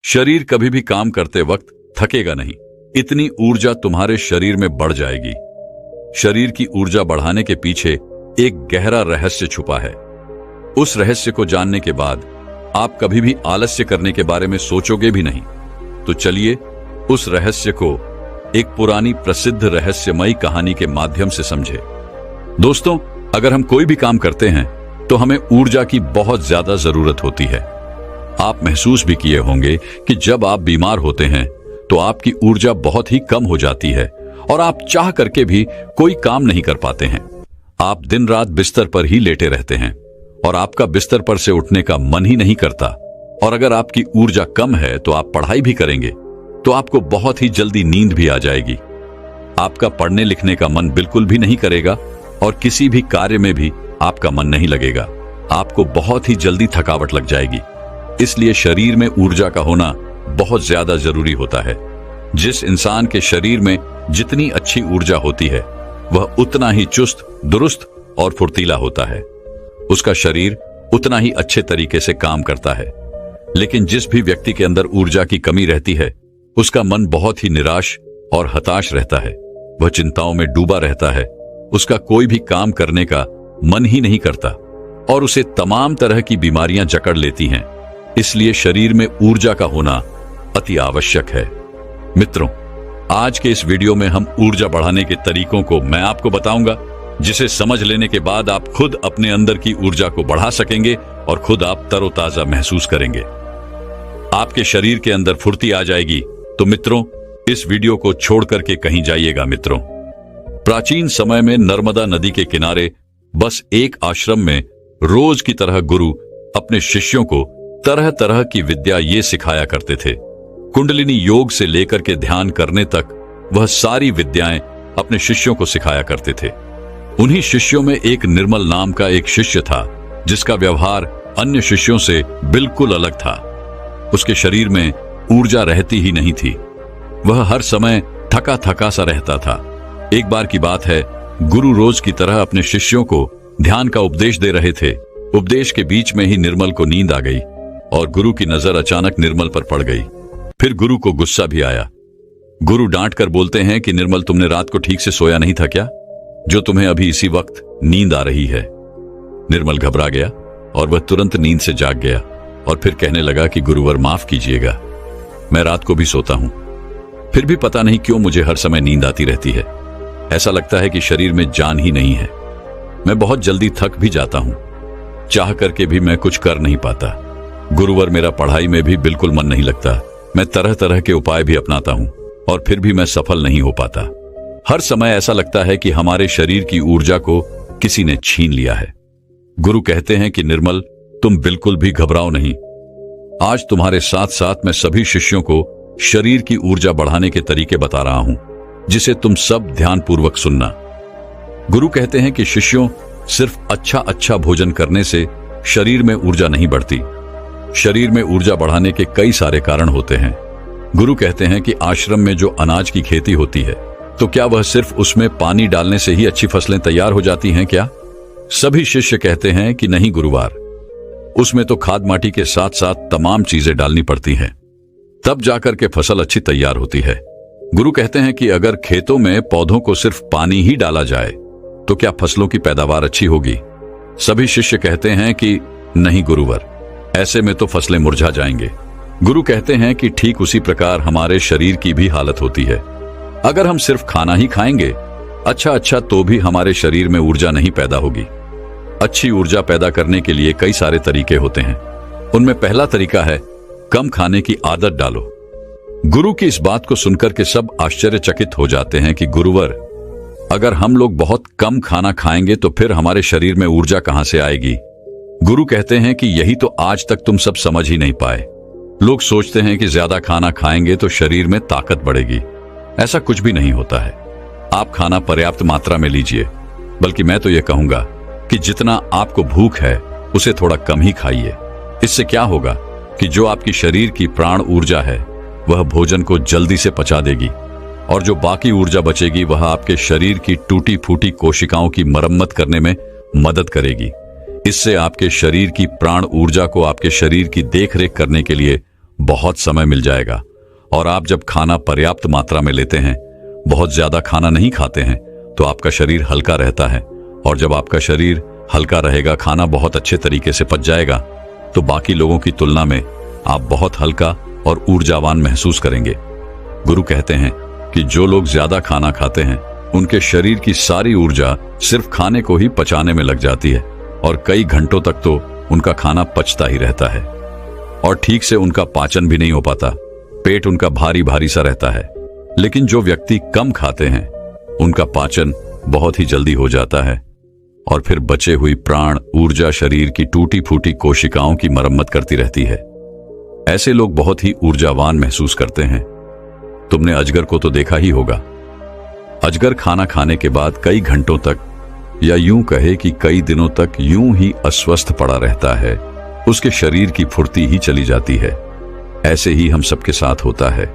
शरीर कभी भी काम करते वक्त थकेगा नहीं। इतनी ऊर्जा तुम्हारे शरीर में बढ़ जाएगी। शरीर की ऊर्जा बढ़ाने के पीछे एक गहरा रहस्य छुपा है। उस रहस्य को जानने के बाद आप कभी भी आलस्य करने के बारे में सोचोगे भी नहीं। तो चलिए उस रहस्य को एक पुरानी प्रसिद्ध रहस्यमयी कहानी के माध्यम से समझे। दोस्तों, अगर हम कोई भी काम करते हैं तो हमें ऊर्जा की बहुत ज्यादा जरूरत होती है। आप महसूस भी किए होंगे कि जब आप बीमार होते हैं तो आपकी ऊर्जा बहुत ही कम हो जाती है और आप चाह करके भी कोई काम नहीं कर पाते हैं। आप दिन रात बिस्तर पर ही लेटे रहते हैं और आपका बिस्तर पर से उठने का मन ही नहीं करता। और अगर आपकी ऊर्जा कम है तो आप पढ़ाई भी करेंगे तो आपको बहुत ही जल्दी नींद भी आ जाएगी। आपका पढ़ने लिखने का मन बिल्कुल भी नहीं करेगा और किसी भी कार्य में भी आपका मन नहीं लगेगा। आपको बहुत ही जल्दी थकावट लग जाएगी। इसलिए शरीर में ऊर्जा का होना बहुत ज्यादा जरूरी होता है। जिस इंसान के शरीर में जितनी अच्छी ऊर्जा होती है वह उतना ही चुस्त, दुरुस्त और फुर्तीला होता है। उसका शरीर उतना ही अच्छे तरीके से काम करता है। लेकिन जिस भी व्यक्ति के अंदर ऊर्जा की कमी रहती है उसका मन बहुत ही निराश और हताश रहता है। वह चिंताओं में डूबा रहता है। उसका कोई भी काम करने का मन ही नहीं करता और उसे तमाम तरह की बीमारियां जकड़ लेती हैं। इसलिए शरीर में ऊर्जा का होना अति आवश्यक है। मित्रों, आज के इस वीडियो में हम ऊर्जा बढ़ाने के तरीकों को मैं आपको बताऊंगा, जिसे समझ लेने के बाद आप खुद अपने अंदर की ऊर्जा को बढ़ा सकेंगे और खुद आप तरोताजा महसूस करेंगे। आपके शरीर के अंदर फुर्ती आ जाएगी। तो मित्रों, इस वीडियो को छोड़ करके कहीं जाइएगा। मित्रों, प्राचीन समय में नर्मदा नदी के किनारे बस एक आश्रम में रोज की तरह गुरु अपने शिष्यों को तरह तरह की विद्या ये सिखाया करते थे। कुंडलिनी योग से लेकर के ध्यान करने तक वह सारी विद्याएं अपने शिष्यों को सिखाया करते थे। उन्हीं शिष्यों में एक निर्मल नाम का एक शिष्य था जिसका व्यवहार अन्य शिष्यों से बिल्कुल अलग था। उसके शरीर में ऊर्जा रहती ही नहीं थी। वह हर समय थका थका सा रहता था। एक बार की बात है, गुरु रोज की तरह अपने शिष्यों को ध्यान का उपदेश दे रहे थे। उपदेश के बीच में ही निर्मल को नींद आ गई और गुरु की नजर अचानक निर्मल पर पड़ गई। फिर गुरु को गुस्सा भी आया। गुरु डांट कर बोलते हैं कि निर्मल, तुमने रात को ठीक से सोया नहीं था क्या, जो तुम्हें अभी इसी वक्त नींद आ रही है। निर्मल घबरा गया और वह तुरंत नींद से जाग गया और फिर कहने लगा कि गुरुवर, माफ कीजिएगा, मैं रात को भी सोता हूं, फिर भी पता नहीं क्यों मुझे हर समय नींद आती रहती है। ऐसा लगता है कि शरीर में जान ही नहीं है। मैं बहुत जल्दी थक भी जाता हूं, चाह करके भी मैं कुछ कर नहीं पाता। गुरुवर, मेरा पढ़ाई में भी बिल्कुल मन नहीं लगता। मैं तरह तरह के उपाय भी अपनाता हूं और फिर भी मैं सफल नहीं हो पाता। हर समय ऐसा लगता है कि हमारे शरीर की ऊर्जा को किसी ने छीन लिया है। गुरु कहते हैं कि निर्मल, तुम बिल्कुल भी घबराओ नहीं। आज तुम्हारे साथ साथ मैं सभी शिष्यों को शरीर की ऊर्जा बढ़ाने के तरीके बता रहा हूं, जिसे तुम सब ध्यानपूर्वक सुनना। गुरु कहते हैं कि शिष्यों, सिर्फ अच्छा भोजन करने से शरीर में ऊर्जा नहीं बढ़ती। शरीर में ऊर्जा बढ़ाने के कई सारे कारण होते हैं। गुरु कहते हैं कि आश्रम में जो अनाज की खेती होती है, तो क्या वह सिर्फ उसमें पानी डालने से ही अच्छी फसलें तैयार हो जाती हैं क्या? सभी शिष्य कहते हैं कि नहीं गुरुवार, उसमें तो खाद माटी के साथ साथ तमाम चीजें डालनी पड़ती हैं, तब जाकर के फसल अच्छी तैयार होती है। गुरु कहते हैं कि अगर खेतों में पौधों को सिर्फ पानी ही डाला जाए तो क्या फसलों की पैदावार अच्छी होगी? सभी शिष्य कहते हैं कि नहीं गुरुवर, ऐसे में तो फसलें मुरझा जाएंगे। गुरु कहते हैं कि ठीक उसी प्रकार हमारे शरीर की भी हालत होती है। अगर हम सिर्फ खाना ही खाएंगे अच्छा तो भी हमारे शरीर में ऊर्जा नहीं पैदा होगी। अच्छी ऊर्जा पैदा करने के लिए कई सारे तरीके होते हैं। उनमें पहला तरीका है, कम खाने की आदत डालो। गुरु की इस बात को सुनकर के सब आश्चर्यचकित हो जाते हैं कि गुरुवर, अगर हम लोग बहुत कम खाना खाएंगे तो फिर हमारे शरीर में ऊर्जा कहां से आएगी? गुरु कहते हैं कि यही तो आज तक तुम सब समझ ही नहीं पाए। लोग सोचते हैं कि ज्यादा खाना खाएंगे तो शरीर में ताकत बढ़ेगी। ऐसा कुछ भी नहीं होता है। आप खाना पर्याप्त मात्रा में लीजिए, बल्कि मैं तो यह कहूंगा कि जितना आपको भूख है उसे थोड़ा कम ही खाइए। इससे क्या होगा कि जो आपकी शरीर की प्राण ऊर्जा है वह भोजन को जल्दी से पचा देगी और जो बाकी ऊर्जा बचेगी वह आपके शरीर की टूटी फूटी कोशिकाओं की मरम्मत करने में मदद करेगी। इससे आपके शरीर की प्राण ऊर्जा को आपके शरीर की देखरेख करने के लिए बहुत समय मिल जाएगा। और आप जब खाना पर्याप्त मात्रा में लेते हैं, बहुत ज्यादा खाना नहीं खाते हैं, तो आपका शरीर हल्का रहता है। और जब आपका शरीर हल्का रहेगा, खाना बहुत अच्छे तरीके से पच जाएगा, तो बाकी लोगों की तुलना में आप बहुत हल्का और ऊर्जावान महसूस करेंगे। गुरु कहते हैं कि जो लोग ज्यादा खाना खाते हैं, उनके शरीर की सारी ऊर्जा सिर्फ खाने को ही पचाने में लग जाती है और कई घंटों तक तो उनका खाना पचता ही रहता है और ठीक से उनका पाचन भी नहीं हो पाता। पेट उनका भारी भारी सा रहता है। लेकिन जो व्यक्ति कम खाते हैं, उनका पाचन बहुत ही जल्दी हो जाता है और फिर बचे हुई प्राण ऊर्जा शरीर की टूटी फूटी कोशिकाओं की मरम्मत करती रहती है। ऐसे लोग बहुत ही ऊर्जावान महसूस करते हैं। तुमने अजगर को तो देखा ही होगा। अजगर खाना खाने के बाद कई घंटों तक, या यूं कहे कि कई दिनों तक यूं ही अस्वस्थ पड़ा रहता है। उसके शरीर की फुर्ती ही चली जाती है। ऐसे ही हम सबके साथ होता है।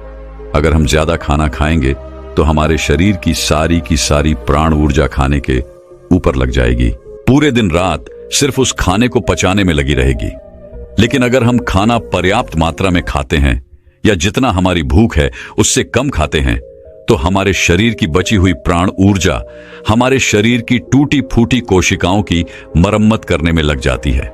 अगर हम ज्यादा खाना खाएंगे तो हमारे शरीर की सारी प्राण ऊर्जा खाने के ऊपर लग जाएगी। पूरे दिन रात सिर्फ उस खाने को पचाने में लगी रहेगी। लेकिन अगर हम खाना पर्याप्त मात्रा में खाते हैं या जितना हमारी भूख है उससे कम खाते हैं, तो हमारे शरीर की बची हुई प्राण ऊर्जा हमारे शरीर की टूटी फूटी कोशिकाओं की मरम्मत करने में लग जाती है।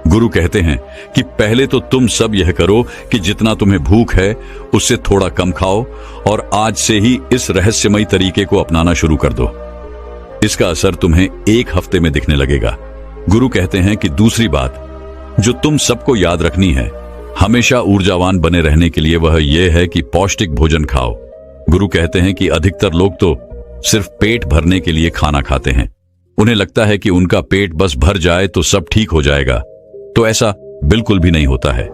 गुरु कहते हैं कि पहले तो तुम सब यह करो कि जितना तुम्हें भूख है उससे थोड़ा कम खाओ और आज से ही इस रहस्यमयी तरीके को अपनाना शुरू कर दो। इसका असर तुम्हें 1 हफ्ते में दिखने लगेगा। गुरु कहते हैं कि दूसरी बात जो तुम सबको याद रखनी है हमेशा ऊर्जावान बने रहने के लिए, वह यह है कि पौष्टिक भोजन खाओ। गुरु कहते हैं कि अधिकतर लोग तो सिर्फ पेट भरने के लिए खाना खाते हैं। उन्हें लगता है कि उनका पेट बस भर जाए तो सब ठीक हो जाएगा। तो ऐसा बिल्कुल भी नहीं होता है।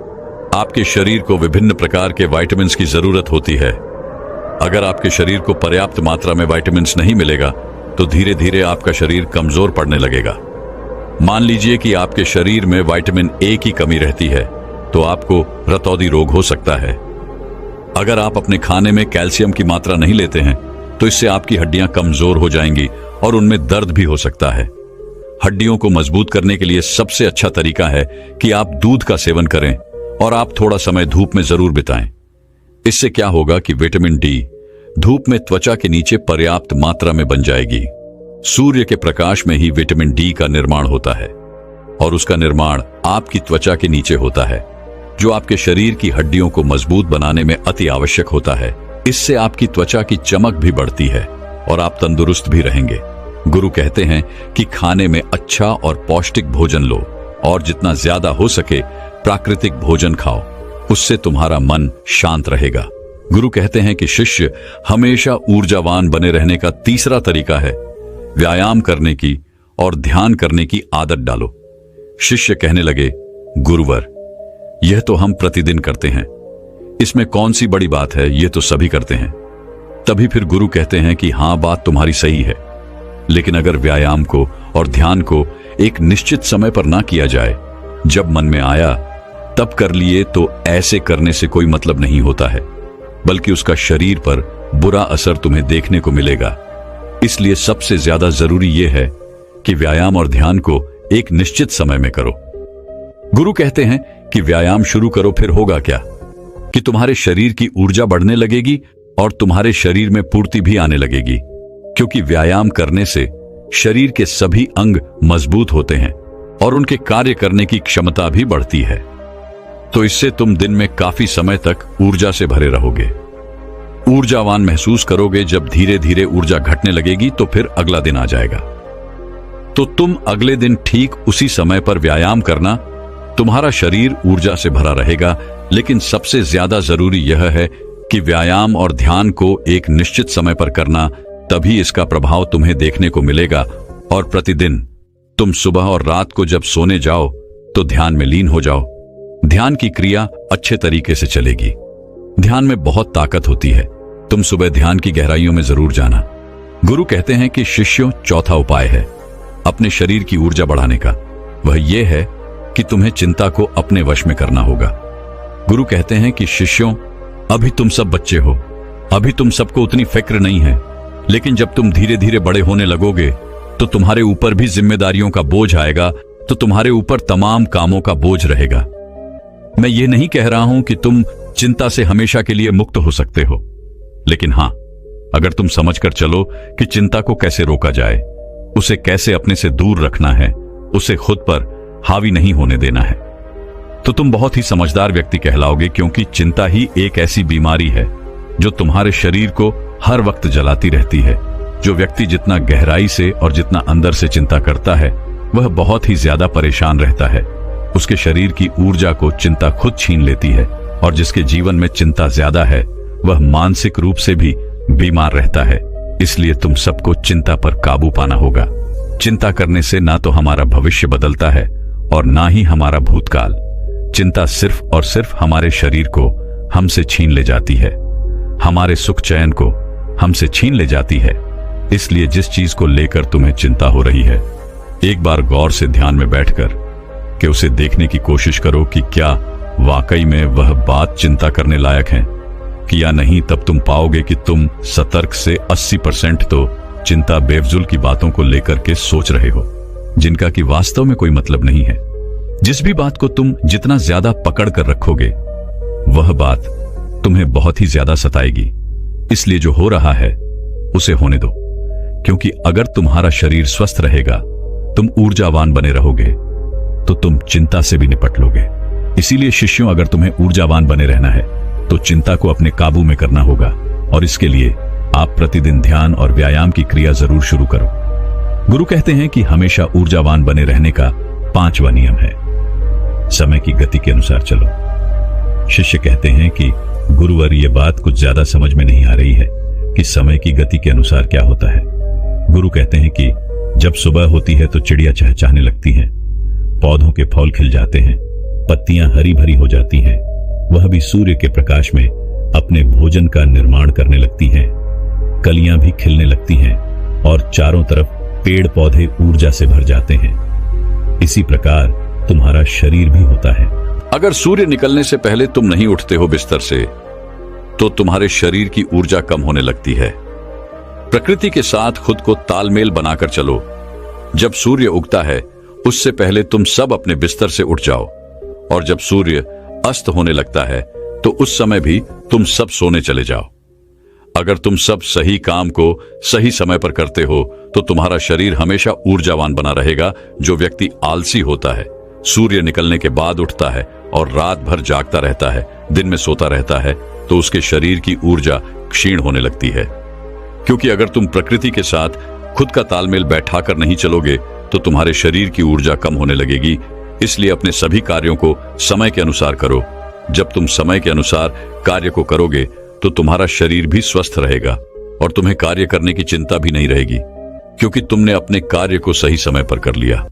आपके शरीर को विभिन्न प्रकार के विटामिन्स की जरूरत होती है। अगर आपके शरीर को पर्याप्त मात्रा में विटामिन्स नहीं मिलेगा तो धीरे धीरे आपका शरीर कमजोर पड़ने लगेगा। मान लीजिए कि आपके शरीर में विटामिन ए की कमी रहती है, तो आपको रतौंधी रोग हो सकता है। अगर आप अपने खाने में कैल्शियम की मात्रा नहीं लेते हैं तो इससे आपकी हड्डियां कमजोर हो जाएंगी और उनमें दर्द भी हो सकता है। हड्डियों को मजबूत करने के लिए सबसे अच्छा तरीका है कि आप दूध का सेवन करें और आप थोड़ा समय धूप में जरूर बिताएं। इससे क्या होगा कि विटामिन डी धूप में त्वचा के नीचे पर्याप्त मात्रा में बन जाएगी। सूर्य के प्रकाश में ही विटामिन डी का निर्माण होता है और उसका निर्माण आपकी त्वचा के नीचे होता है, जो आपके शरीर की हड्डियों को मजबूत बनाने में अति आवश्यक होता है। इससे आपकी त्वचा की चमक भी बढ़ती है और आप तंदुरुस्त भी रहेंगे। गुरु कहते हैं कि खाने में अच्छा और पौष्टिक भोजन लो और जितना ज्यादा हो सके प्राकृतिक भोजन खाओ, उससे तुम्हारा मन शांत रहेगा। गुरु कहते हैं कि शिष्य हमेशा ऊर्जावान बने रहने का तीसरा तरीका है व्यायाम करने की और ध्यान करने की आदत डालो। शिष्य कहने लगे, गुरुवर, यह तो हम प्रतिदिन करते हैं, इसमें कौन सी बड़ी बात है, यह तो सभी करते हैं। तभी फिर गुरु कहते हैं कि हां, बात तुम्हारी सही है, लेकिन अगर व्यायाम को और ध्यान को एक निश्चित समय पर ना किया जाए, जब मन में आया तब कर लिए, तो ऐसे करने से कोई मतलब नहीं होता है, बल्कि उसका शरीर पर बुरा असर तुम्हें देखने को मिलेगा। इसलिए सबसे ज्यादा जरूरी यह है कि व्यायाम और ध्यान को एक निश्चित समय में करो। गुरु कहते हैं कि व्यायाम शुरू करो, फिर होगा क्या कि तुम्हारे शरीर की ऊर्जा बढ़ने लगेगी और तुम्हारे शरीर में पूर्ति भी आने लगेगी, क्योंकि व्यायाम करने से शरीर के सभी अंग मजबूत होते हैं और उनके कार्य करने की क्षमता भी बढ़ती है। तो इससे तुम दिन में काफी समय तक ऊर्जा से भरे रहोगे, ऊर्जावान महसूस करोगे। जब धीरे धीरे ऊर्जा घटने लगेगी तो फिर अगला दिन आ जाएगा, तो तुम अगले दिन ठीक उसी समय पर व्यायाम करना। तुम्हारा शरीर ऊर्जा से भरा रहेगा। लेकिन सबसे ज्यादा जरूरी यह है कि व्यायाम और ध्यान को एक निश्चित समय पर करना, तभी इसका प्रभाव तुम्हें देखने को मिलेगा। और प्रतिदिन तुम सुबह और रात को जब सोने जाओ तो ध्यान में लीन हो जाओ। ध्यान की क्रिया अच्छे तरीके से चलेगी। ध्यान में बहुत ताकत होती है। तुम सुबह ध्यान की गहराइयों में जरूर जाना। गुरु कहते हैं कि शिष्यों, चौथा उपाय है अपने शरीर की ऊर्जा बढ़ाने का। वह यह है कि तुम्हें चिंता को अपने वश में करना होगा। गुरु कहते हैं कि शिष्यों, अभी तुम सब बच्चे हो, अभी तुम सबको उतनी फिक्र नहीं है, लेकिन जब तुम धीरे धीरे बड़े होने लगोगे तो तुम्हारे ऊपर भी जिम्मेदारियों का बोझ आएगा, तो तुम्हारे ऊपर तमाम कामों का बोझ रहेगा। मैं ये नहीं कह रहा हूं कि तुम चिंता से हमेशा के लिए मुक्त हो सकते हो, लेकिन हां, अगर तुम समझकर चलो कि चिंता को कैसे रोका जाए, उसे कैसे अपने से दूर रखना है, उसे खुद पर हावी नहीं होने देना है, तो तुम बहुत ही समझदार व्यक्ति कहलाओगे। क्योंकि चिंता ही एक ऐसी बीमारी है जो तुम्हारे शरीर को हर वक्त जलाती रहती है। जो व्यक्ति जितना गहराई से और जितना अंदर से चिंता करता है, वह बहुत ही ज्यादा परेशान रहता है। उसके शरीर की ऊर्जा को चिंता खुद छीन लेती है, और जिसके जीवन में चिंता ज्यादा है, वह मानसिक रूप से भी बीमार रहता है। इसलिए तुम सबको चिंता पर काबू पाना होगा। चिंता करने से ना तो हमारा भविष्य बदलता है और ना ही हमारा भूतकाल। चिंता सिर्फ और सिर्फ हमारे शरीर को हमसे छीन ले जाती है, हमारे सुख चैन को हमसे छीन ले जाती है। इसलिए जिस चीज को लेकर तुम्हें चिंता हो रही है, एक बार गौर से ध्यान में बैठकर कि उसे देखने की कोशिश करो कि क्या वाकई में वह बात चिंता करने लायक है कि या नहीं। तब तुम पाओगे कि तुम सतर्क से 80% तो चिंता बेफजूल की बातों को लेकर के सोच रहे हो, जिनका कि वास्तव में कोई मतलब नहीं है। जिस भी बात को तुम जितना ज्यादा पकड़ कर रखोगे, वह बात तुम्हें बहुत ही ज्यादा सताएगी। इसलिए जो हो रहा है उसे होने दो, क्योंकि अगर तुम्हारा शरीर स्वस्थ रहेगा, तुम ऊर्जावान बने रहोगे, तो तुम चिंता से भी निपट लोगे। इसीलिए शिष्यों, अगर तुम्हें ऊर्जावान बने रहना है तो चिंता को अपने काबू में करना होगा, और इसके लिए आप प्रतिदिन ध्यान और व्यायाम की क्रिया जरूर शुरू करो। गुरु कहते हैं कि हमेशा ऊर्जावान बने रहने का 5वां नियम है, समय की गति के अनुसार चलो। शिष्य कहते हैं कि गुरुवर, ये बात कुछ ज्यादा समझ में नहीं आ रही है कि समय की गति के अनुसार क्या होता है। गुरु कहते हैं कि जब सुबह होती है तो चिड़िया चहचहाने लगती हैं, पौधों के फूल खिल जाते हैं, पत्तियां हरी भरी हो जाती हैं, वह भी सूर्य के प्रकाश में अपने भोजन का निर्माण करने लगती हैं, कलियां भी खिलने लगती हैं और चारों तरफ पेड़ पौधे ऊर्जा से भर जाते हैं। इसी प्रकार तुम्हारा शरीर भी होता है। अगर सूर्य निकलने से पहले तुम नहीं उठते हो बिस्तर से, तो तुम्हारे शरीर की ऊर्जा कम होने लगती है। प्रकृति के साथ खुद को तालमेल बनाकर चलो। जब सूर्य उगता है, उससे पहले तुम सब अपने बिस्तर से उठ जाओ, और जब सूर्य अस्त होने लगता है तो उस समय भी तुम सब सोने चले जाओ। अगर तुम सब सही काम को सही समय पर करते हो, तो तुम्हारा शरीर हमेशा ऊर्जावान बना रहेगा। जो व्यक्ति आलसी होता है, सूर्य निकलने के बाद उठता है और रात भर जागता रहता है, दिन में सोता रहता है, तो उसके शरीर की ऊर्जा क्षीण होने लगती है। क्योंकि अगर तुम प्रकृति के साथ खुद का तालमेल बैठाकर नहीं चलोगे, तो तुम्हारे शरीर की ऊर्जा कम होने लगेगी। इसलिए अपने सभी कार्यों को समय के अनुसार करो। जब तुम समय के अनुसार कार्य को करोगे, तो तुम्हारा शरीर भी स्वस्थ रहेगा और तुम्हें कार्य करने की चिंता भी नहीं रहेगी, क्योंकि तुमने अपने कार्य को सही समय पर कर लिया।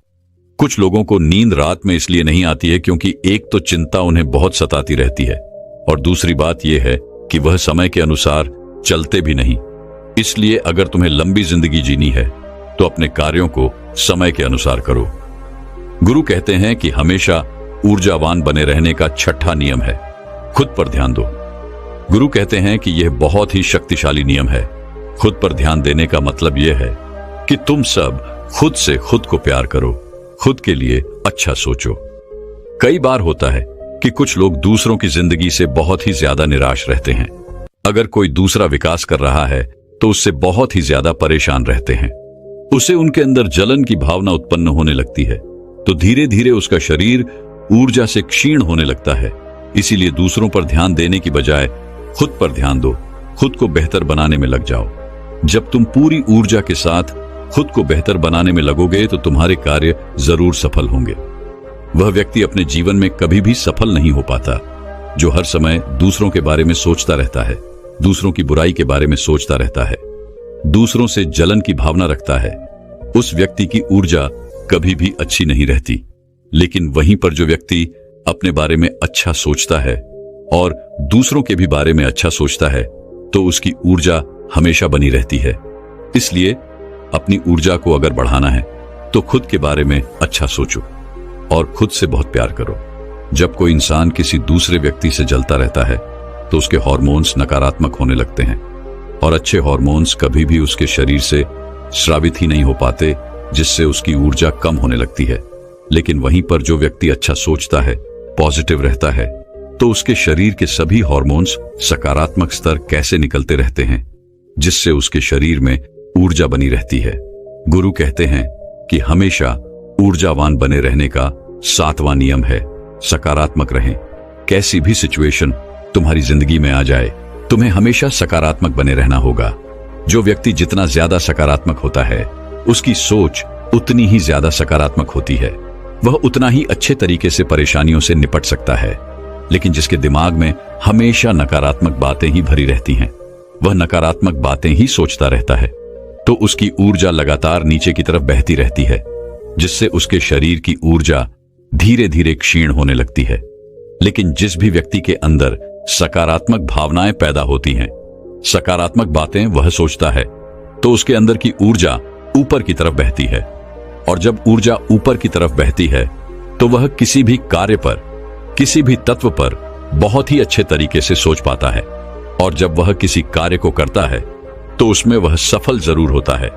कुछ लोगों को नींद रात में इसलिए नहीं आती है क्योंकि एक तो चिंता उन्हें बहुत सताती रहती है, और दूसरी बात यह है कि वह समय के अनुसार चलते भी नहीं। इसलिए अगर तुम्हें लंबी जिंदगी जीनी है, तो अपने कार्यों को समय के अनुसार करो। गुरु कहते हैं कि हमेशा ऊर्जावान बने रहने का 6वां नियम है, खुद पर ध्यान दो। गुरु कहते हैं कि यह बहुत ही शक्तिशाली नियम है। खुद पर ध्यान देने का मतलब यह है कि तुम सब खुद से खुद को प्यार करो, खुद के लिए अच्छा सोचो। कई बार होता है कि कुछ लोग दूसरों की जिंदगी से बहुत ही ज्यादा निराश रहते हैं। अगर कोई दूसरा विकास कर रहा है, तो उससे बहुत ही ज्यादा परेशान रहते हैं। उसे उनके अंदर जलन की भावना उत्पन्न होने लगती है, तो धीरे धीरे उसका शरीर ऊर्जा से क्षीण होने लगता है। इसीलिए दूसरों पर ध्यान देने की बजाय खुद पर ध्यान दो, खुद को बेहतर बनाने में लग जाओ। जब तुम पूरी ऊर्जा के साथ खुद को बेहतर बनाने में लगोगे, तो तुम्हारे कार्य जरूर सफल होंगे। वह व्यक्ति अपने जीवन में कभी भी सफल नहीं हो पाता जो हर समय दूसरों के बारे में सोचता रहता है, दूसरों की बुराई के बारे में सोचता रहता है, दूसरों से जलन की भावना रखता है। उस व्यक्ति की ऊर्जा कभी भी अच्छी नहीं रहती। लेकिन वहीं पर जो व्यक्ति अपने बारे में अच्छा सोचता है और दूसरों के भी बारे में अच्छा सोचता है, तो उसकी ऊर्जा हमेशा बनी रहती है। इसलिए अपनी ऊर्जा को अगर बढ़ाना है, तो खुद के बारे में अच्छा सोचो और खुद से बहुत प्यार करो। जब कोई इंसान किसी दूसरे व्यक्ति से जलता रहता है, तो उसके हार्मोन्स नकारात्मक होने लगते हैं, और अच्छे हार्मोन्स कभी भी उसके शरीर से स्रावित ही नहीं हो पाते, जिससे उसकी ऊर्जा कम होने लगती है। लेकिन वहीं पर जो व्यक्ति अच्छा सोचता है, पॉजिटिव रहता है तो उसके शरीर के सभी हार्मोन्स सकारात्मक स्तर कैसे निकलते रहते हैं, जिससे उसके शरीर में ऊर्जा बनी रहती है। गुरु कहते हैं कि हमेशा ऊर्जावान बने रहने का 7वां नियम है, सकारात्मक रहें। कैसी भी सिचुएशन तुम्हारी जिंदगी में आ जाए, तुम्हें हमेशा सकारात्मक बने रहना होगा। जो व्यक्ति जितना ज्यादा सकारात्मक होता है, उसकी सोच उतनी ही ज्यादा सकारात्मक होती है। वह उतना ही अच्छे तरीके से परेशानियों से निपट सकता है। लेकिन जिसके दिमाग में हमेशा नकारात्मक बातें ही भरी रहती हैं, वह नकारात्मक बातें ही सोचता रहता है, तो उसकी ऊर्जा लगातार नीचे की तरफ बहती रहती है, जिससे उसके शरीर की ऊर्जा धीरे धीरे क्षीण होने लगती है। लेकिन जिस भी व्यक्ति के अंदर सकारात्मक भावनाएं पैदा होती हैं, सकारात्मक बातें वह सोचता है, तो उसके अंदर की ऊर्जा ऊपर की तरफ बहती है। और जब ऊर्जा ऊपर की तरफ बहती है तो वह किसी भी कार्य पर, किसी भी तत्व पर बहुत ही अच्छे तरीके से सोच पाता है। और जब वह किसी कार्य को करता है तो उसमें वह सफल जरूर होता है।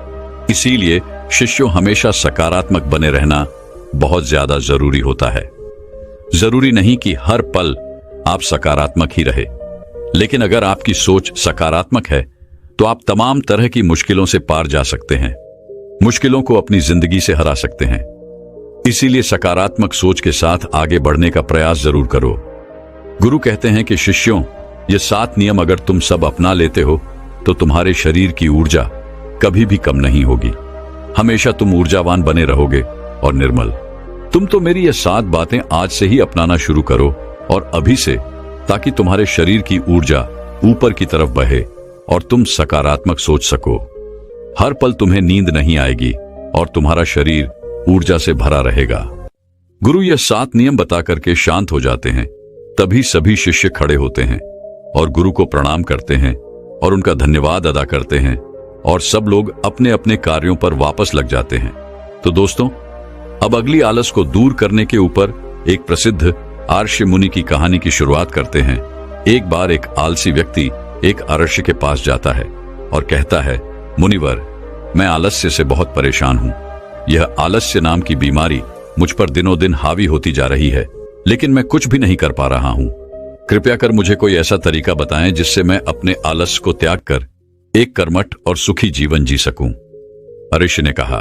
इसीलिए शिष्यों हमेशा सकारात्मक बने रहना बहुत ज्यादा जरूरी होता है। जरूरी नहीं कि हर पल आप सकारात्मक ही रहे, लेकिन अगर आपकी सोच सकारात्मक है तो आप तमाम तरह की मुश्किलों से पार जा सकते हैं, मुश्किलों को अपनी जिंदगी से हरा सकते हैं। इसीलिए सकारात्मक सोच के साथ आगे बढ़ने का प्रयास जरूर करो। गुरु कहते हैं कि शिष्यों, ये 7 नियम अगर तुम सब अपना लेते हो तो तुम्हारे शरीर की ऊर्जा कभी भी कम नहीं होगी। हमेशा तुम ऊर्जावान बने रहोगे और निर्मल। तुम तो मेरी ये 7 बातें आज से ही अपनाना शुरू करो, और अभी से, ताकि तुम्हारे शरीर की ऊर्जा ऊपर की तरफ बहे और तुम सकारात्मक सोच सको। हर पल तुम्हें नींद नहीं आएगी और तुम्हारा शरीर ऊर्जा से भरा रहेगा। गुरु ये 7 नियम बता करके शांत हो जाते हैं। तभी सभी शिष्य खड़े होते हैं और गुरु को प्रणाम करते हैं और उनका धन्यवाद अदा करते हैं, और सब लोग अपने अपने कार्यों पर वापस लग जाते हैं। तो दोस्तों, अब अगली आलस को दूर करने के ऊपर एक प्रसिद्ध आर्ष्य मुनि की कहानी की शुरुआत करते हैं। एक बार एक आलसी व्यक्ति एक आर्ष्य के पास जाता है और कहता है, मुनिवर, मैं आलस्य से बहुत परेशान हूं। यह आलस्य नाम की बीमारी मुझ पर दिनों दिन हावी होती जा रही है, लेकिन मैं कुछ भी नहीं कर पा रहा हूं। कृपया कर मुझे कोई ऐसा तरीका बताएं जिससे मैं अपने आलस्य को त्याग कर एक कर्मठ और सुखी जीवन जी सकूं। आर्ष्य ने कहा,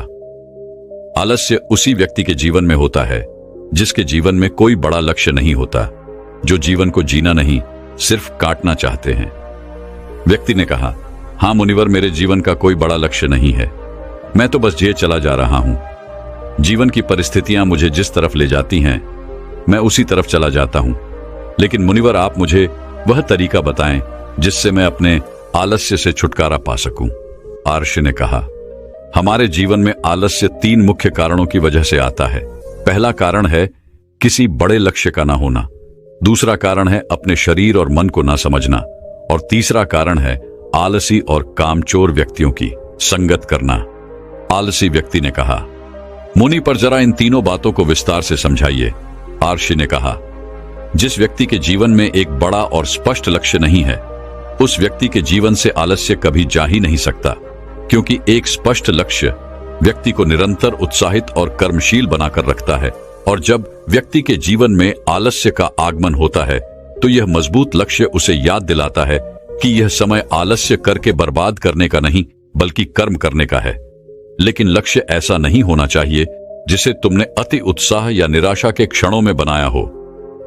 आलस्य उसी व्यक्ति के जीवन में होता है जिसके जीवन में कोई बड़ा लक्ष्य नहीं होता, जो जीवन को जीना नहीं, सिर्फ काटना चाहते हैं। व्यक्ति ने कहा, हाँ मुनिवर, मेरे जीवन का कोई बड़ा लक्ष्य नहीं है। मैं तो बस जिए चला जा रहा हूं। जीवन की परिस्थितियां मुझे जिस तरफ ले जाती हैं, मैं उसी तरफ चला जाता हूं। लेकिन मुनिवर, आप मुझे वह तरीका बताएं जिससे मैं अपने आलस्य से छुटकारा पा सकूं। आर्ष्य ने कहा, हमारे जीवन में आलस्य 3 मुख्य कारणों की वजह से आता है। पहला कारण है किसी बड़े लक्ष्य का ना होना, दूसरा कारण है अपने शरीर और मन को ना समझना, और तीसरा कारण है आलसी और कामचोर व्यक्तियों की संगत करना। आलसी व्यक्ति ने कहा, मुनि पर जरा इन तीनों बातों को विस्तार से समझाइए। आर्ष्य ने कहा, जिस व्यक्ति के जीवन में एक बड़ा और स्पष्ट लक्ष्य नहीं है, उस व्यक्ति के जीवन से आलस्य कभी जा ही नहीं सकता, क्योंकि एक स्पष्ट लक्ष्य व्यक्ति को निरंतर उत्साहित और कर्मशील बनाकर रखता है। और जब व्यक्ति के जीवन में आलस्य का आगमन होता है तो यह मजबूत लक्ष्य उसे याद दिलाता है कि यह समय आलस्य करके बर्बाद करने का नहीं, बल्कि कर्म करने का है। लेकिन लक्ष्य ऐसा नहीं होना चाहिए जिसे तुमने अति उत्साह या निराशा के क्षणों में बनाया हो,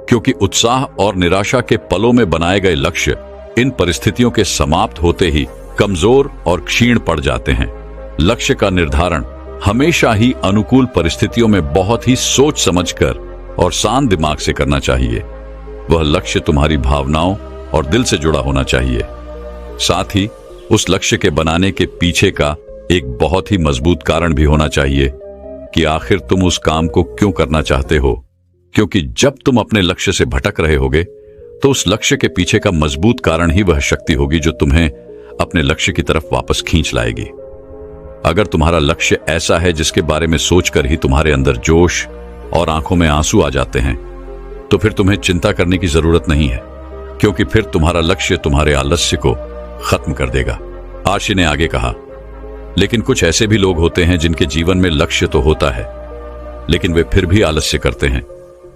क्योंकि उत्साह और निराशा के पलों में बनाए गए लक्ष्य इन परिस्थितियों के समाप्त होते ही कमजोर और क्षीण पड़ जाते हैं। लक्ष्य का निर्धारण हमेशा ही अनुकूल परिस्थितियों में बहुत ही सोच समझकर और शांत दिमाग से करना चाहिए। वह लक्ष्य तुम्हारी भावनाओं और दिल से जुड़ा होना चाहिए। साथ ही उस लक्ष्य के बनाने के पीछे का एक बहुत ही मजबूत कारण भी होना चाहिए कि आखिर तुम उस काम को क्यों करना चाहते हो, क्योंकि जब तुम अपने लक्ष्य से भटक रहे होगे तो उस लक्ष्य के पीछे का मजबूत कारण ही वह शक्ति होगी जो तुम्हें अपने लक्ष्य की तरफ वापस खींच लाएगी। अगर तुम्हारा लक्ष्य ऐसा है जिसके बारे में सोचकर ही तुम्हारे अंदर जोश और आंखों में आंसू आ जाते हैं, तो फिर तुम्हें चिंता करने की जरूरत नहीं है, क्योंकि फिर तुम्हारा लक्ष्य तुम्हारे आलस्य को खत्म कर देगा। आर्ष्य ने आगे कहा, लेकिन कुछ ऐसे भी लोग होते हैं जिनके जीवन में लक्ष्य तो होता है, लेकिन वे फिर भी आलस्य करते हैं।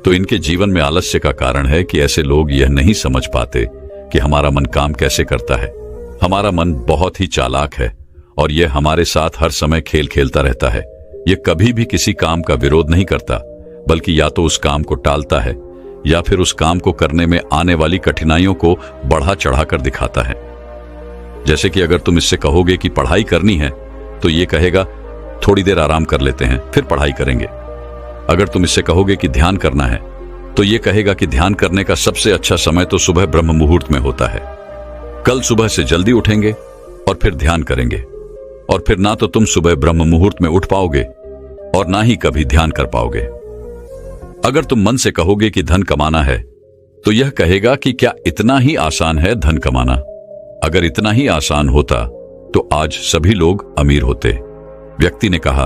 तो इनके जीवन में आलस्य का कारण है कि ऐसे लोग यह नहीं समझ पाते कि हमारा मन काम कैसे करता है। हमारा मन बहुत ही चालाक है और यह हमारे साथ हर समय खेल खेलता रहता है। यह कभी भी किसी काम का विरोध नहीं करता, बल्कि या तो उस काम को टालता है या फिर उस काम को करने में आने वाली कठिनाइयों को बढ़ा चढ़ाकर दिखाता है। जैसे कि अगर तुम इससे कहोगे कि पढ़ाई करनी है, तो ये कहेगा थोड़ी देर आराम कर लेते हैं फिर पढ़ाई करेंगे। अगर तुम इससे कहोगे कि ध्यान करना है, तो ये कहेगा कि ध्यान करने का सबसे अच्छा समय तो सुबह ब्रह्म मुहूर्त में होता है। कल सुबह से जल्दी उठेंगे और फिर ध्यान करेंगे, और फिर ना तो तुम सुबह ब्रह्म मुहूर्त में उठ पाओगे और ना ही कभी ध्यान कर पाओगे। अगर तुम मन से कहोगे कि धन कमाना है, तो यह कहेगा कि क्या इतना ही आसान है धन कमाना? अगर इतना ही आसान होता तो आज सभी लोग अमीर होते। व्यक्ति ने कहा,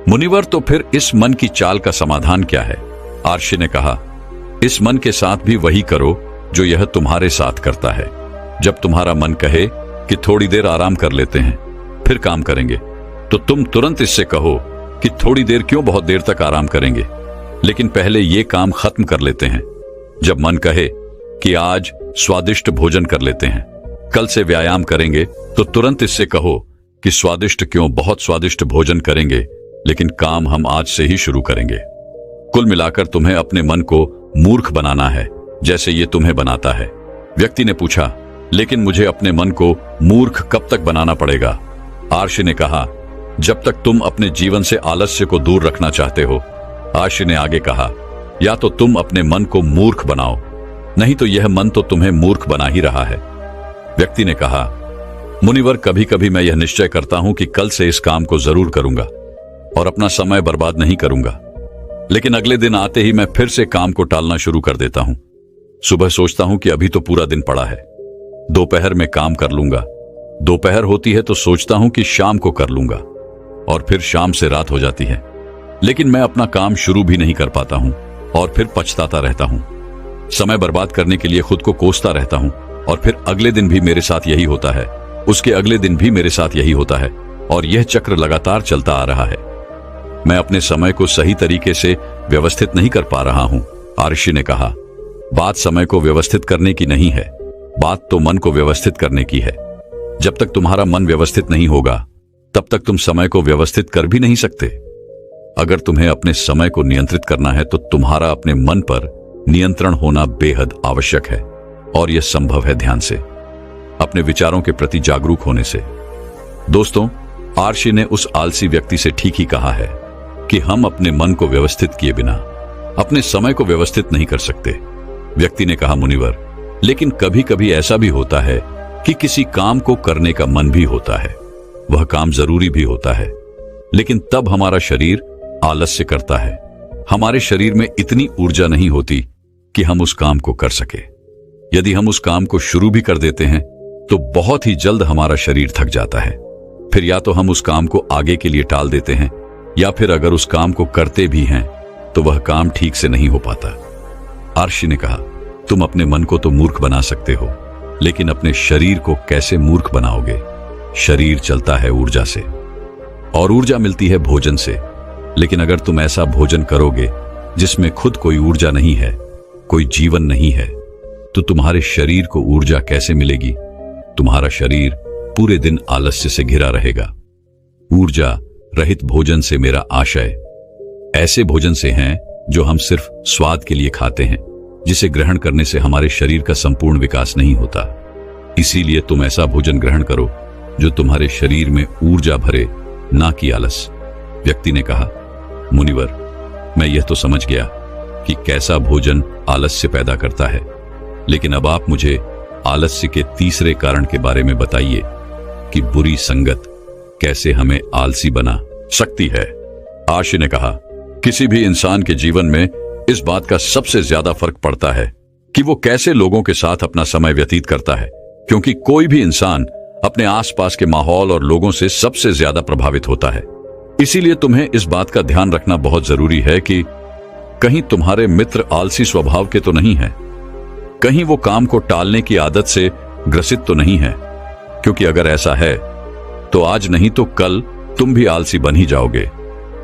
मुनिवर तो फिर इस मन की चाल का समाधान क्या है? आर्षि ने कहा, इस मन के साथ भी वही करो जो यह तुम्हारे साथ करता है। जब तुम्हारा मन कहे कि थोड़ी देर आराम कर लेते हैं फिर काम करेंगे, तो तुम तुरंत इससे कहो कि थोड़ी देर क्यों, बहुत देर तक आराम करेंगे, लेकिन पहले ये काम खत्म कर लेते हैं। जब मन कहे कि आज स्वादिष्ट भोजन कर लेते हैं, कल से व्यायाम करेंगे, तो तुरंत इससे कहो कि स्वादिष्ट क्यों, बहुत स्वादिष्ट भोजन करेंगे, लेकिन काम हम आज से ही शुरू करेंगे। कुल मिलाकर तुम्हें अपने मन को मूर्ख बनाना है, जैसे ये तुम्हें बनाता है। व्यक्ति ने पूछा, लेकिन मुझे अपने मन को मूर्ख कब तक बनाना पड़ेगा? आर्षि ने कहा, जब तक तुम अपने जीवन से आलस्य को दूर रखना चाहते हो। आर्षि ने आगे कहा, या तो तुम अपने मन को मूर्ख बनाओ, नहीं तो यह मन तो तुम्हें मूर्ख बना ही रहा है। व्यक्ति ने कहा, मुनिवर, कभी कभी मैं यह निश्चय करता हूं कि कल से इस काम को जरूर करूंगा और अपना समय बर्बाद नहीं करूंगा, लेकिन अगले दिन आते ही मैं फिर से काम को टालना शुरू कर देता हूं। सुबह सोचता हूं कि अभी तो पूरा दिन पड़ा है, दोपहर में काम कर लूंगा। दोपहर होती है तो सोचता हूं कि शाम को कर लूंगा, और फिर शाम से रात हो जाती है, लेकिन मैं अपना काम शुरू भी नहीं कर पाता हूं और फिर पछताता रहता हूं। समय बर्बाद करने के लिए खुद को कोसता रहता हूं, और फिर अगले दिन भी मेरे साथ यही होता है, उसके अगले दिन भी मेरे साथ यही होता है, और यह चक्र लगातार चलता आ रहा है। मैं अपने समय को सही तरीके से व्यवस्थित नहीं कर पा रहा हूं। आर्षि ने कहा, बात समय को व्यवस्थित करने की नहीं है, बात तो मन को व्यवस्थित करने की है। जब तक तुम्हारा मन व्यवस्थित नहीं होगा, तब तक तुम समय को व्यवस्थित कर भी नहीं सकते। अगर तुम्हें अपने समय को नियंत्रित करना है, तो तुम्हारा अपने मन पर नियंत्रण होना बेहद आवश्यक है, और यह संभव है ध्यान से, अपने विचारों के प्रति जागरूक होने से। दोस्तों, आर्षि ने उस आलसी व्यक्ति से ठीक ही कहा है कि हम अपने मन को व्यवस्थित किए बिना अपने समय को व्यवस्थित नहीं कर सकते। व्यक्ति ने कहा, मुनिवर, लेकिन कभी कभी ऐसा भी होता है कि किसी काम को करने का मन भी होता है, वह काम जरूरी भी होता है, लेकिन तब हमारा शरीर आलस्य करता है। हमारे शरीर में इतनी ऊर्जा नहीं होती कि हम उस काम को कर सके। यदि हम उस काम को शुरू भी कर देते हैं, तो बहुत ही जल्द हमारा शरीर थक जाता है। फिर या तो हम उस काम को आगे के लिए टाल देते हैं, या फिर अगर उस काम को करते भी हैं, तो वह काम ठीक से नहीं हो पाता। आर्षि ने कहा, तुम अपने मन को तो मूर्ख बना सकते हो, लेकिन अपने शरीर को कैसे मूर्ख बनाओगे? शरीर चलता है ऊर्जा से, और ऊर्जा मिलती है भोजन से। लेकिन अगर तुम ऐसा भोजन करोगे जिसमें खुद कोई ऊर्जा नहीं है, कोई जीवन नहीं है, तो तुम्हारे शरीर को ऊर्जा कैसे मिलेगी? तुम्हारा शरीर पूरे दिन आलस्य से घिरा रहेगा। ऊर्जा रहित भोजन से मेरा आशय ऐसे भोजन से है जो हम सिर्फ स्वाद के लिए खाते हैं, जिसे ग्रहण करने से हमारे शरीर का संपूर्ण विकास नहीं होता। इसीलिए तुम ऐसा भोजन ग्रहण करो जो तुम्हारे शरीर में ऊर्जा भरे, ना कि आलस। व्यक्ति ने कहा, मुनिवर, मैं यह तो समझ गया कि कैसा भोजन आलस्य पैदा करता है, लेकिन अब आप मुझे आलस्य के तीसरे कारण के बारे में बताइए कि बुरी संगत कैसे हमें आलसी बना सकती है। आर्षि ने कहा, किसी भी इंसान के जीवन में इस बात का सबसे ज्यादा फर्क पड़ता है कि वो कैसे लोगों के साथ अपना समय व्यतीत करता है, क्योंकि कोई भी इंसान अपने आसपास के माहौल और लोगों से सबसे ज्यादा प्रभावित होता है। इसीलिए तुम्हें इस बात का ध्यान रखना बहुत जरूरी है कि कहीं तुम्हारे मित्र आलसी स्वभाव के तो नहीं है, कहीं वो काम को टालने की आदत से ग्रसित तो नहीं है, क्योंकि अगर ऐसा है तो आज नहीं तो कल तुम भी आलसी बन ही जाओगे,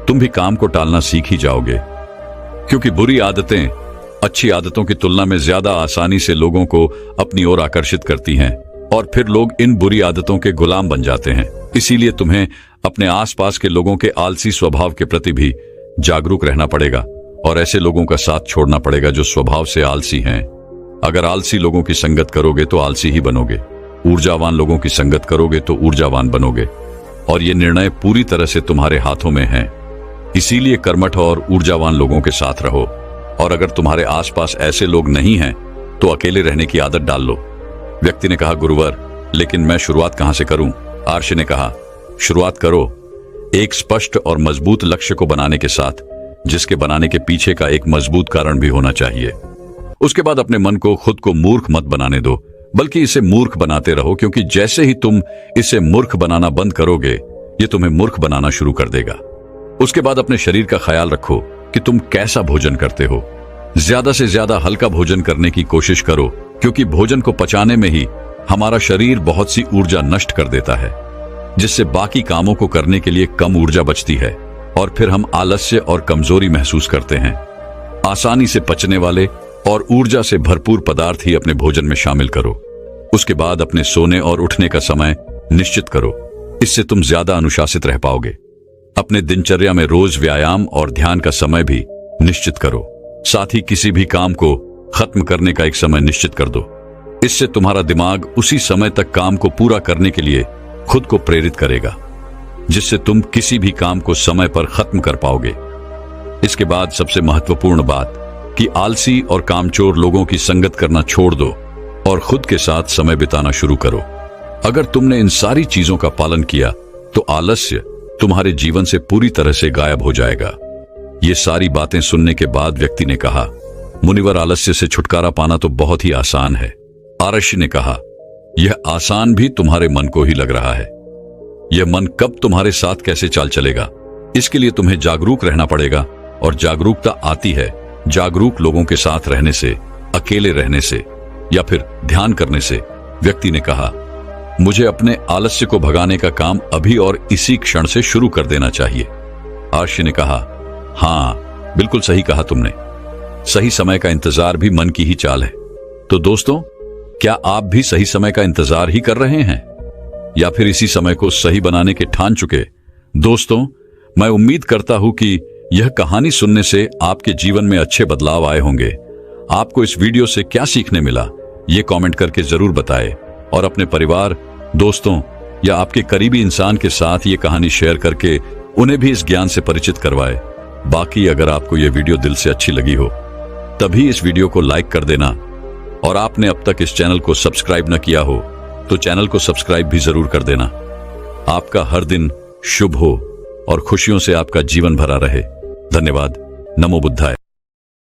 तुम भी काम को टालना सीख ही जाओगे। क्योंकि बुरी आदतें अच्छी आदतों की तुलना में ज्यादा आसानी से लोगों को अपनी ओर आकर्षित करती हैं और फिर लोग इन बुरी आदतों के गुलाम बन जाते हैं। इसीलिए तुम्हें अपने आसपास के लोगों के आलसी स्वभाव के प्रति भी जागरूक रहना पड़ेगा और ऐसे लोगों का साथ छोड़ना पड़ेगा जो स्वभाव से आलसी हैं। अगर आलसी लोगों की संगत करोगे तो आलसी ही बनोगे, ऊर्जावान लोगों की संगत करोगे तो ऊर्जावान बनोगे, और ये निर्णय पूरी तरह से तुम्हारे हाथों में है। इसीलिए कर्मठ और ऊर्जावान लोगों के साथ रहो, और अगर तुम्हारे आसपास ऐसे लोग नहीं हैं तो अकेले रहने की आदत डाल लो। व्यक्ति ने कहा, गुरुवर, लेकिन मैं शुरुआत कहां से करूं? आर्ष ने कहा, शुरुआत करो एक स्पष्ट और मजबूत लक्ष्य को बनाने के साथ, जिसके बनाने के पीछे का एक मजबूत कारण भी होना चाहिए। उसके बाद अपने मन को खुद को मूर्ख मत बनाने दो, बल्कि इसे मूर्ख बनाते रहो, क्योंकि जैसे ही तुम इसे मूर्ख बनाना बंद करोगे, ये तुम्हें मूर्ख बनाना शुरू कर देगा। उसके बाद अपने शरीर का ख्याल रखो कि तुम कैसा भोजन करते हो। ज्यादा से ज्यादा हल्का भोजन करने की कोशिश करो, क्योंकि भोजन को पचाने में ही हमारा शरीर बहुत सी ऊर्जा नष्ट कर देता है, जिससे बाकी कामों को करने के लिए कम ऊर्जा बचती है और फिर हम आलस्य और कमजोरी महसूस करते हैं। आसानी से पचने वाले और ऊर्जा से भरपूर पदार्थ ही अपने भोजन में शामिल करो। उसके बाद अपने सोने और उठने का समय निश्चित करो, इससे तुम ज्यादा अनुशासित रह पाओगे। अपने दिनचर्या में रोज व्यायाम और ध्यान का समय भी निश्चित करो। साथ ही किसी भी काम को खत्म करने का एक समय निश्चित कर दो। इससे तुम्हारा दिमाग उसी समय तक काम को पूरा करने के लिए खुद को प्रेरित करेगा, जिससे तुम किसी भी काम को समय पर खत्म कर पाओगे। इसके बाद सबसे महत्वपूर्ण बात कि आलसी और कामचोर लोगों की संगत करना छोड़ दो और खुद के साथ समय बिताना शुरू करो। अगर तुमने इन सारी चीजों का पालन किया तो आलस्य तुम्हारे जीवन से पूरी तरह से गायब हो जाएगा। ये सारी बातें सुनने के बाद व्यक्ति ने कहा, मुनिवर, आलस्य से छुटकारा पाना तो बहुत ही आसान है। आर्ष ने कहा, यह आसान भी तुम्हारे मन को ही लग रहा है। यह मन कब तुम्हारे साथ कैसे चाल चलेगा, इसके लिए तुम्हें जागरूक रहना पड़ेगा, और जागरूकता आती है जागरूक लोगों के साथ रहने से, अकेले रहने से या फिर ध्यान करने से। व्यक्ति ने कहा, मुझे अपने आलस्य को भगाने का काम अभी और इसी क्षण से शुरू कर देना चाहिए। आर्ष ने कहा, हाँ, बिल्कुल सही कहा तुमने। सही समय का इंतजार भी मन की ही चाल है। तो दोस्तों, क्या आप भी सही समय का इंतजार ही कर रहे हैं या फिर इसी समय को सही बनाने के ठान चुके? दोस्तों, मैं उम्मीद करता हूं कि यह कहानी सुनने से आपके जीवन में अच्छे बदलाव आए होंगे। आपको इस वीडियो से क्या सीखने मिला, ये कमेंट करके जरूर बताएं, और अपने परिवार, दोस्तों या आपके करीबी इंसान के साथ ये कहानी शेयर करके उन्हें भी इस ज्ञान से परिचित करवाएं। बाकी अगर आपको यह वीडियो दिल से अच्छी लगी हो तभी इस वीडियो को लाइक कर देना, और आपने अब तक इस चैनल को सब्सक्राइब न किया हो तो चैनल को सब्सक्राइब भी जरूर कर देना। आपका हर दिन शुभ हो और खुशियों से आपका जीवन भरा रहे। धन्यवाद। नमो बुद्धाय।